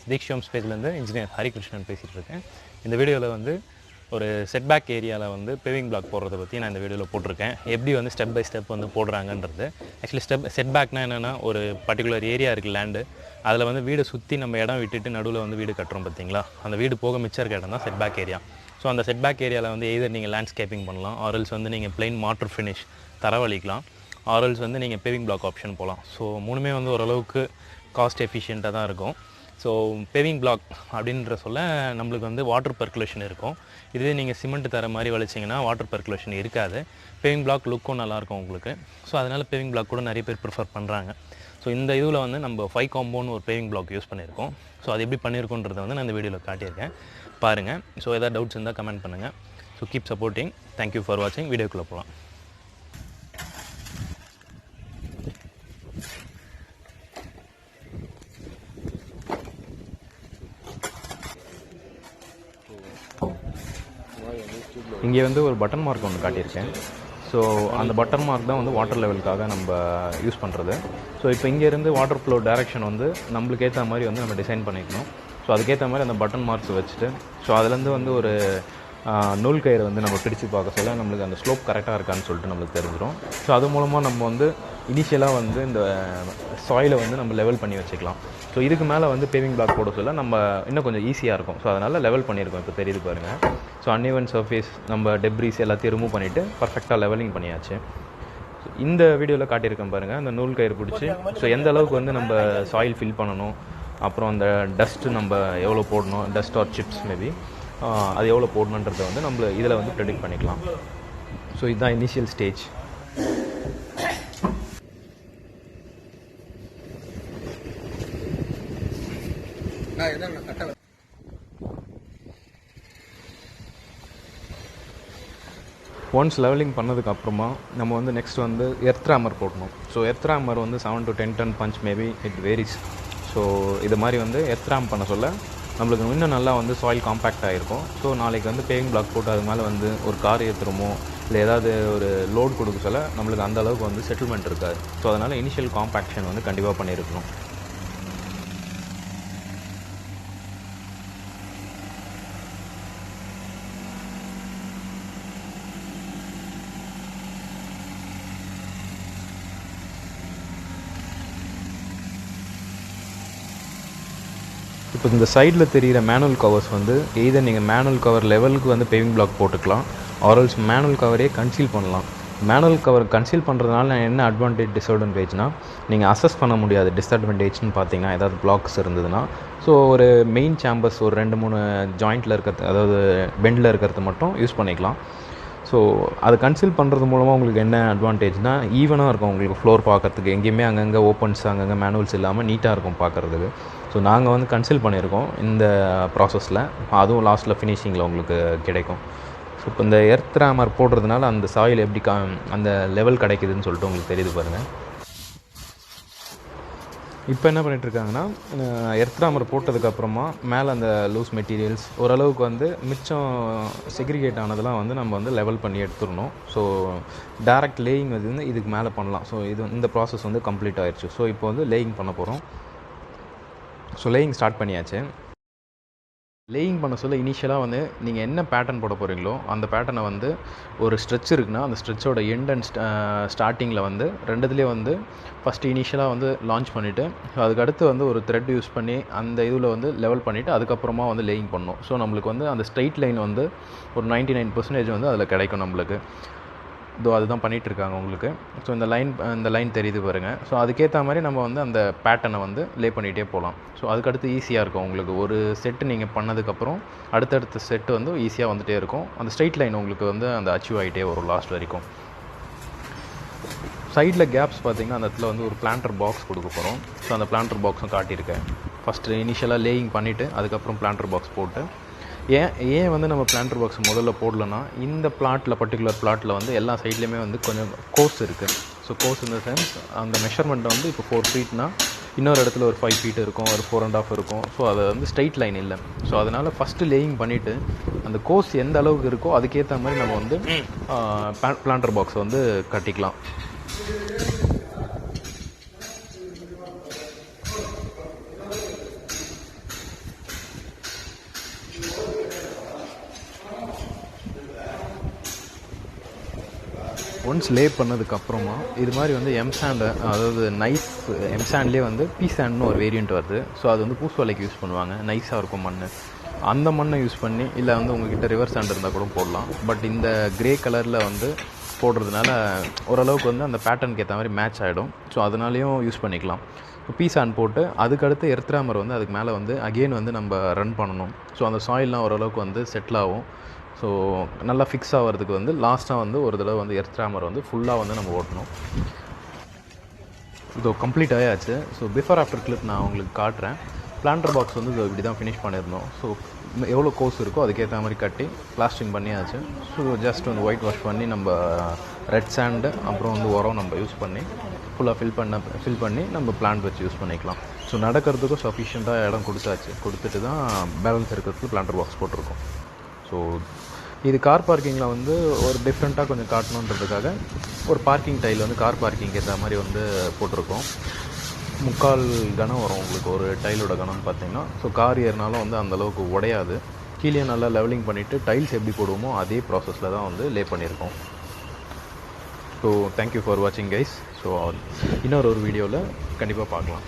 Deekshi Homes பேஜ்லேருந்து engineer Harikrishnan பேசிகிட்டு இருக்கேன். இந்த வீடியோவில் வந்து ஒரு செட்பேக் ஏரியாவில் வந்து பேவிங் பிளாக் போடுறத பற்றி நான் இந்த வீடியோவில் போட்டிருக்கேன். எப்படி வந்து ஸ்டெப் பை ஸ்டெப் வந்து போடுறாங்கன்றது. ஆக்சுவலி செட்பேக்னா என்னென்னா, ஒரு பர்டிகுலர் ஏரியா இருக்குது லேண்டு, அதில் வந்து வீடை சுற்றி நம்ம இடம் விட்டுட்டு நடுவில் வந்து வீடு கட்டுறோம் பார்த்தீங்களா, அந்த வீடு போக மிச்சம் இருக்க இடம் தான் செட்பேக் ஏரியா. ஸோ அந்த செட்பேக் ஏரியாவில் வந்து எய்தர் நீங்கள் லேண்ட்ஸ்கேப்பிங் பண்ணலாம், ஆரல்ஸ் வந்து நீங்கள் பிளெயின் மாட்டர் ஃபினிஷ் தரவழிக்கலாம், ஆரல்ஸ் வந்து நீங்கள் பேவிங் பிளாக் ஆப்ஷன் போகலாம். ஸோ மூணுமே வந்து ஓரளவுக்கு காஸ்ட் எஃபிஷியண்ட்டாக தான் இருக்கும். ஸோ பேவிங் பிளாக் அப்படின்ற சொல்ல நம்மளுக்கு வந்து வாட்டர் பர்குலேஷன் இருக்கும். இதுவே நீங்கள் சிமெண்ட் தர மாதிரி வலிச்சிங்கன்னா வாட்டர் பர்குலேஷன் இருக்காது. பேவிங் பிளாக் லுக்கும் நல்லாயிருக்கும் உங்களுக்கு. ஸோ அதனால் பேவிங் பிளாக் கூட நிறைய பேர் ப்ரிஃபர் பண்ணுறாங்க. ஸோ இந்த இதில் வந்து நம்ம 5 காம்பவுண்ட் ஒரு பேவிங் பிளாக் யூஸ் பண்ணியிருக்கோம். ஸோ அது எப்படி பண்ணியிருக்கோன்றதை வந்து நான் இந்த வீடியோவில் காட்டியிருக்கேன், பாருங்கள். ஸோ எதாவது டவுட்ஸ் இருந்தால் கமெண்ட் பண்ணுங்கள். So keep supporting. Thank you for வாட்சிங். வீடியோக்குள்ளே போகலாம். இங்கே வந்து ஒரு பட்டன் மார்க் ஒன்று காட்டியிருக்கேன். ஸோ அந்த பட்டன் மார்க் தான் வந்து வாட்டர் லெவலுக்காக நம்ம யூஸ் பண்ணுறது. ஸோ இப்போ இங்கேருந்து வாட்டர் ஃப்ளோ டைரெக்ஷன் வந்து நம்மளுக்கு ஏற்ற மாதிரி வந்து நம்ம டிசைன் பண்ணிக்கணும். ஸோ அதுக்கேற்ற மாதிரி அந்த பட்டன் மார்க்ஸ் வச்சுட்டு, ஸோ அதுலேருந்து வந்து ஒரு நூல் கயிறு வந்து நம்ம பிடிச்சி பார்க்க சொல்ல நம்மளுக்கு அந்த ஸ்லோப் கரெக்டாக இருக்கான்னு சொல்லிட்டு நம்மளுக்கு தெரிஞ்சிடும். ஸோ அது மூலமாக நம்ம வந்து இனிஷியலாக வந்து இந்த சாயிலை வந்து நம்ம லெவல் பண்ணி வச்சுக்கலாம். ஸோ இதுக்கு மேலே வந்து பேவிங் பிளாக் போட சொல்ல நம்ம இன்னும் கொஞ்சம் ஈஸியாக இருக்கும். ஸோ அதனால் லெவல் பண்ணியிருக்கோம். இப்போ தெரியுது பாருங்கள். ஸோ அன்இவன் சர்ஃபேஸ் நம்ம டெப்ரிஸ் எல்லாத்தையும் ரிமூவ் பண்ணிவிட்டு பர்ஃபெக்டாக லெவலிங் பண்ணியாச்சு. இந்த வீடியோவில் காட்டியிருக்கேன் பாருங்கள், அந்த நூல் கயிறு பிடிச்சி ஸோ எந்த அளவுக்கு வந்து நம்ம சாயில் ஃபில் பண்ணணும், அப்புறம் அந்த டஸ்ட்டு நம்ம எவ்வளோ போடணும், டஸ்ட் ஆர் சிப்ஸ் மேபி அது எவ்வளோ போடணுன்றதை வந்து நம்ம இதில் வந்து ப்ரெடிக்ட் பண்ணிக்கலாம். ஸோ இதுதான் இனிஷியல் ஸ்டேஜ். ஒன்ஸ் லெவலிங் பண்ணதுக்கப்புறமா நம்ம வந்து நெக்ஸ்ட் வந்து எர்த் ராமர் போடணும். ஸோ எர்த் ராமர் வந்து 7 to 10 ton punch maybe it varies. So இது மாதிரி வந்து எர்த் ராம் பண்ண சொல்ல நம்மளுக்கு இன்னும் நல்லா வந்து சாயில் காம்பேக்ட் ஆகிருக்கும். ஸோ நாளைக்கு வந்து பேவிங் பிளாக் போட்டு அது மேலே வந்து ஒரு கார் ஏற்றுறமோ இல்லை ஏதாவது ஒரு லோடு கொடுக்க சொல்ல நம்மளுக்கு அந்த அளவுக்கு வந்து செட்டில்மெண்ட் இருக்காது. ஸோ அதனால் இனிஷியல் காம்பேக்ஷன் வந்து கண்டிப்பாக பண்ணியிருக்கணும். இப்போ இந்த சைடில் தெரிகிற மேனுவல் கவர்ஸ் வந்து எய்தர் நீங்கள் மேனுவல் கவர் லெவலுக்கு வந்து பேவிங் பிளாக் போட்டுக்கலாம், ஆர்எல்ஸ் மேனுவல் கவரே கன்சீல் பண்ணலாம். மேனுவல் கவர் கன்சீல் பண்ணுறதுனால என்ன அட்வான்டேஜ் டிஸ்அட்வான்டேஜ்னால், நீங்கள் அசஸ் பண்ண முடியாது டிஸ்அட்வான்டேஜ்னு பார்த்தீங்கன்னா ஏதாவது பிளாக்ஸ் இருந்ததுன்னா. ஸோ ஒரு மெயின் சேம்பர்ஸ் ஒரு 2-3 ஜாயிண்ட்டில் இருக்கிறது, அதாவது பெண்டில் இருக்கிறது மட்டும் யூஸ் பண்ணிக்கலாம். ஸோ அது கன்சீல் பண்ணுறது மூலமாக உங்களுக்கு என்ன அட்வான்டேஜ்னால், ஈவனாக இருக்கும் உங்களுக்கு ஃப்ளோர் பார்க்குறதுக்கு. எங்கேயுமே அங்கங்கே ஓப்பன்ஸ் அங்கங்கே மேனுவல்ஸ் இல்லாமல் நீட்டாக இருக்கும் பார்க்குறதுக்கு. ஸோ நாங்கள் வந்து கன்சீல் பண்ணியிருக்கோம் இந்த ப்ராசஸில். அதுவும் லாஸ்ட்டில் ஃபினிஷிங்கில் உங்களுக்கு கிடைக்கும். ஸோ இப்போ இந்த எர்த் ராமர் போடுறதுனால அந்த சாயில் எப்படி அந்த லெவல் கிடைக்குதுன்னு சொல்லிட்டு உங்களுக்கு தெரியுது பாருங்கள். இப்போ என்ன பண்ணிகிட்ருக்காங்கன்னா, எர்த் ராமர் போட்டதுக்கப்புறமா மேலே அந்த லூஸ் மெட்டீரியல்ஸ் ஓரளவுக்கு வந்து மிச்சம் செக்ரிகேட் ஆனதெல்லாம் வந்து நம்ம வந்து லெவல் பண்ணி எடுத்துடணும். ஸோ டேரக்ட் லேயிங் வந்து இதுக்கு மேலே பண்ணலாம். ஸோ இந்த ப்ராசஸ் வந்து கம்ப்ளீட் ஆயிடுச்சு. ஸோ இப்போ வந்து லேயிங் பண்ண போகிறோம். ஸோ லேயிங் ஸ்டார்ட் பண்ணியாச்சு. லேயிங் பண்ண சொல்ல இனிஷியலாக வந்து நீங்கள் என்ன பேட்டர்ன் போட போகிறீங்களோ அந்த பேட்டர்னை வந்து ஒரு ஸ்ட்ரெச் இருக்குன்னா அந்த ஸ்ட்ரெச்சோட எண்ட் அண்ட் ஸ்டார்டிங்கில் வந்து ரெண்டுத்துலேயே வந்து ஃபஸ்ட்டு இனிஷியலாக வந்து லான்ச் பண்ணிவிட்டு அதுக்கடுத்து வந்து ஒரு த்ரெட் யூஸ் பண்ணி அந்த இதில் வந்து லெவல் பண்ணிவிட்டு அதுக்கப்புறமா வந்து லேயிங் பண்ணணும். ஸோ நம்மளுக்கு வந்து அந்த ஸ்ட்ரைட் லைன் வந்து ஒரு 99% வந்து அதில் கிடைக்கும் நம்மளுக்கு. இதோ அதுதான் பண்ணிகிட்ருக்காங்க உங்களுக்கு. ஸோ இந்த லைன் தெரியுது பாருங்கள். ஸோ அதுக்கேற்ற மாதிரி நம்ம வந்து அந்த பேட்டர்னை வந்து லே பண்ணிகிட்டே போகலாம். ஸோ அதுக்கடுத்து ஈஸியாக இருக்கும் உங்களுக்கு. ஒரு செட்டு நீங்கள் பண்ணதுக்கப்புறம் அடுத்தடுத்த செட்டு வந்து ஈஸியாக வந்துகிட்டே இருக்கும். அந்த ஸ்ட்ரைட் லைன் உங்களுக்கு வந்து அந்த அச்சீவ் ஆகிட்டே வரும் லாஸ்ட் வரைக்கும். சைடில் கேப்ஸ் பார்த்திங்கன்னா அந்த இடத்துல வந்து ஒரு பிளான்டர் பாக்ஸ் கொடுக்க போகிறோம். ஸோ அந்த பிளான்டர் பாக்ஸும் காட்டியிருக்கேன். ஃபஸ்ட்டு இனிஷியலாக லேயிங் பண்ணிவிட்டு அதுக்கப்புறம் பிளான்டர் பாக்ஸ் போட்டு ஏன் வந்து நம்ம பிளான்டர் பாக்ஸ் முதல்ல போடலன்னா, இந்த பர்டிகுலர் பிளாட்டில் வந்து எல்லா சைட்லேயுமே வந்து கொஞ்சம் கோர்ஸ் இருக்குது. ஸோ கோர்ஸ் இந்த சென்ஸ் அந்த மெஷர்மெண்ட்டை வந்து இப்போ 4 feetனா இன்னொரு இடத்துல ஒரு 5 feet இருக்கும், ஒரு 4.5 இருக்கும். ஸோ அது வந்து ஸ்ட்ரைட் லைன் இல்லை. ஸோ அதனால் ஃபஸ்ட்டு லேயிங் பண்ணிவிட்டு அந்த கோர்ஸ் எந்த அளவுக்கு இருக்கோ அதுக்கேற்ற மாதிரி நம்ம வந்து பிளான்டர் பாக்ஸ் வந்து கட்டிக்கலாம். ஒன்ஸ் லே பண்ணதுக்கப்புறமா இது மாதிரி வந்து எம்சாண்டு, அதாவது நைஸ் எம்சாண்ட்லேயே வந்து பீ சாண்ட்னு ஒரு வேரியண்ட் வருது. ஸோ அது வந்து பூசு வேலைக்கு யூஸ் பண்ணுவாங்க. நைஸாக இருக்கும் மண். அந்த மண்ணை யூஸ் பண்ணி, இல்லை வந்து உங்கள்கிட்ட ரிவர் சாண்ட் இருந்தால் கூட போடலாம். பட் இந்த க்ரே கலரில் வந்து போடுறதுனால ஓரளவுக்கு வந்து அந்த பேட்டர்னுக்கு ஏற்ற மாதிரி மேட்ச் ஆகிடும். ஸோ அதனாலேயும் யூஸ் பண்ணிக்கலாம். பீ சாண்ட் போட்டு அதுக்கடுத்து எர்த்ராமர் வந்து அதுக்கு மேலே வந்து அகெயின் வந்து நம்ம ரன் பண்ணணும். ஸோ அந்த சாயில்லாம் ஓரளவுக்கு வந்து செட்டில் ஆகும். ஸோ நல்லா ஃபிக்ஸ் ஆகிறதுக்கு வந்து லாஸ்ட்டாக வந்து ஒரு தடவை வந்து எர்த்ராமர் வந்து ஃபுல்லாக வந்து நம்ம ஓட்டணும். இது கம்ப்ளீட் ஆயாச்சு. ஸோ பிஃபோர் ஆஃப்டர் கிளிப் நான் உங்களுக்கு காட்டுறேன். பிளான்டர் பாக்ஸ் வந்து இப்படி தான் ஃபினிஷ் பண்ணியிருந்தோம். ஸோ எவ்வளோ கோர்ஸ் இருக்கோ அதுக்கேற்ற மாதிரி கட்டி பிளாஸ்டிங் பண்ணியாச்சு. ஸோ ஜஸ்ட் வந்து ஒயிட் வாஷ் பண்ணி நம்ம ரெட் சாண்டு அப்புறம் வந்து உரம் நம்ம யூஸ் பண்ணி ஃபுல்லாக ஃபில் பண்ணி நம்ம பிளான்ட் வச்சு யூஸ் பண்ணிக்கலாம். ஸோ நடக்கிறதுக்கும் சஃபிஷியண்ட்டாக இடம் கொடுத்துட்டு தான் பேலன்ஸ் இருக்கிறதுக்கு பிளான்டர் பாக்ஸ் போட்டிருக்கோம். ஸோ இது கார் பார்க்கிங்கில் வந்து ஒரு டிஃப்ரெண்ட்டாக கொஞ்சம் காட்டணுன்றதுக்காக ஒரு பார்க்கிங் டைல் வந்து கார் பார்க்கிங் ஏற்ற மாதிரி வந்து போட்டிருக்கோம். 3/4 கனம் வரும் உங்களுக்கு ஒரு டைலோட கனம்னு பார்த்தீங்கன்னா. ஸோ கார் ஏறினாலும் வந்து அந்தளவுக்கு உடையாது. கீழே நல்லா லெவலிங் பண்ணிவிட்டு டைல்ஸ் எப்படி போடுவோமோ அதே ப்ராசஸில் தான் வந்து லே பண்ணியிருக்கோம். ஸோ தேங்க்யூ ஃபார் வாட்சிங் கைஸ். ஸோ இன்னொரு வீடியோவில் கண்டிப்பாக பார்க்கலாம்.